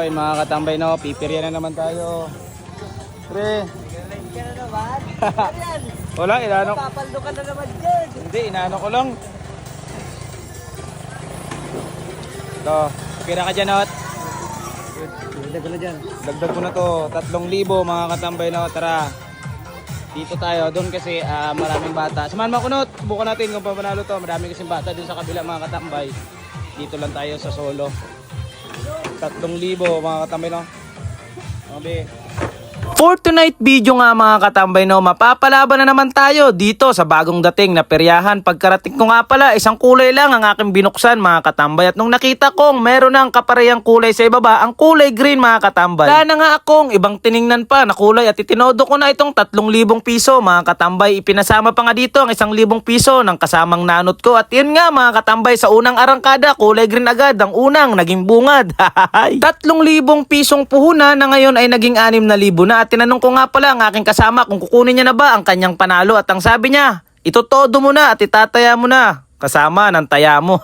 ayun mga katambay no, pipirya na naman tayo. Pre. Nag-rent ka na naman? Ayan. Wala, inaano. Papaldo ka na naman dyan. Hindi, inaano ko lang. Ito, pira ka dyan, Ot. Dagdag ko na dyan. Dagdag ko na to, 3,000 mga katambay no, tara. Dito tayo, doon kasi maraming bata. Samahan mo ako, Not. Subukan natin kung papanalo to. Marami kasing bata doon sa kabila mga katambay. Dito lang tayo sa solo. 3,000 mga katambay no. Okay. For tonight video nga mga katambay no, mapapalaban na naman tayo dito sa bagong dating na peryahan. Pagkarating ko nga pala, isang kulay lang ang aking binuksan mga katambay. At nung nakita kong meron ng kaparehang kulay sa ibaba, ang kulay green mga katambay. Wala na nga akong ibang tiningnan pa na kulay at itinodo ko na itong 3,000 piso mga katambay. Ipinasama pa nga dito ang 1,000 piso ng kasamang nanot ko. At yun nga mga katambay, sa unang arangkada, kulay green agad ang unang naging bungad. 3,000 pisong puhunan na ngayon ay naging 6,000 na. At tinanong ko nga pala ang aking kasama kung kukunin niya na ba ang kanyang panalo. At ang sabi niya, itotodo mo na at itataya mo na. Kasama ng taya mo.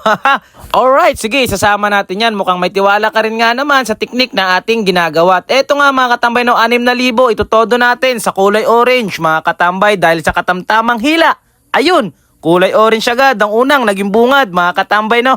Alright, sige, sasama natin yan. Mukhang may tiwala ka rin nga naman sa teknik na ating ginagawa. At eto nga mga katambay no, 6,000, itotodo natin sa kulay orange mga katambay dahil sa katamtamang hila. Ayun, kulay orange agad ang unang naging bungad mga katambay no.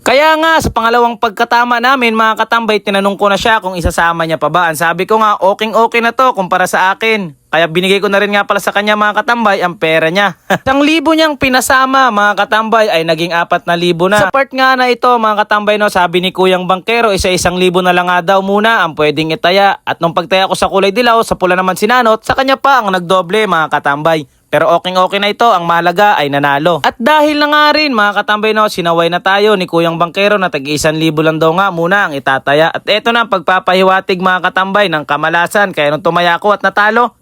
Kaya nga sa pangalawang pagkatama namin mga katambay, tinanong ko na siya kung isasama niya pa ba. Ang sabi ko nga okay na to kumpara sa akin. Kaya binigay ko na rin nga pala sa kanya mga katambay ang pera niya. 1,000 niyang pinasama mga katambay ay naging 4,000 na. Sa part nga na ito mga katambay no, sabi ni Kuyang Bangkero, 1,000 na lang nga daw muna ang pwedeng itaya. At nung pagtaya ko sa kulay dilaw, sa pula naman sinanot, sa kanya pa ang nagdoble mga katambay. Pero okay na ito, ang mahalaga ay nanalo. At dahil na nga rin mga katambay no, sinaway na tayo ni Kuyang Bangkero na tag-1,000 lang daw nga muna ang itataya. At eto na ang pagpapahiwatig mga katambay ng kamalasan. Kaya nung tumaya ko at natalo,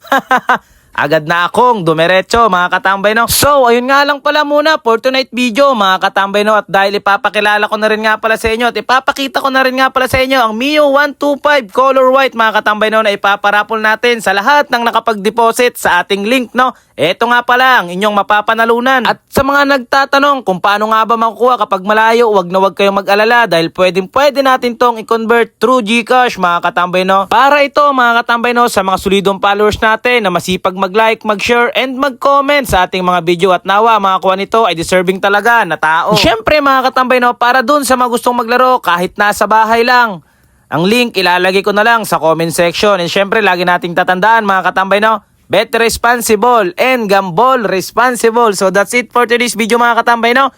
agad na akong dumiretso mga katambay no. So ayun nga lang pala muna for tonight video mga katambay no. At dahil ipapakilala ko na rin nga pala sa inyo at ipapakita ko na rin nga pala sa inyo ang Mio 125 color white mga katambay no, na ipaparapol natin sa lahat ng nakapag-deposit sa ating link no. Eto nga pala ang inyong mapapanalunan. At sa mga nagtatanong kung paano nga ba makukuha kapag malayo, wag na wag kayong mag-alala dahil pwede natin tong i-convert through GCash mga katambay no. Para ito mga katambay no, sa mga solidong followers natin na masipag mag-like, mag-share, and mag-comment sa ating mga video. At nawa makakuha nito ay deserving talaga na tao. Siyempre mga katambay no, para dun sa mga gustong maglaro kahit nasa bahay lang, ang link ilalagay ko na lang sa comment section. And siyempre lagi nating tatandaan mga katambay no, bet responsible and gamble responsible. So that's it for today's video mga katambay no.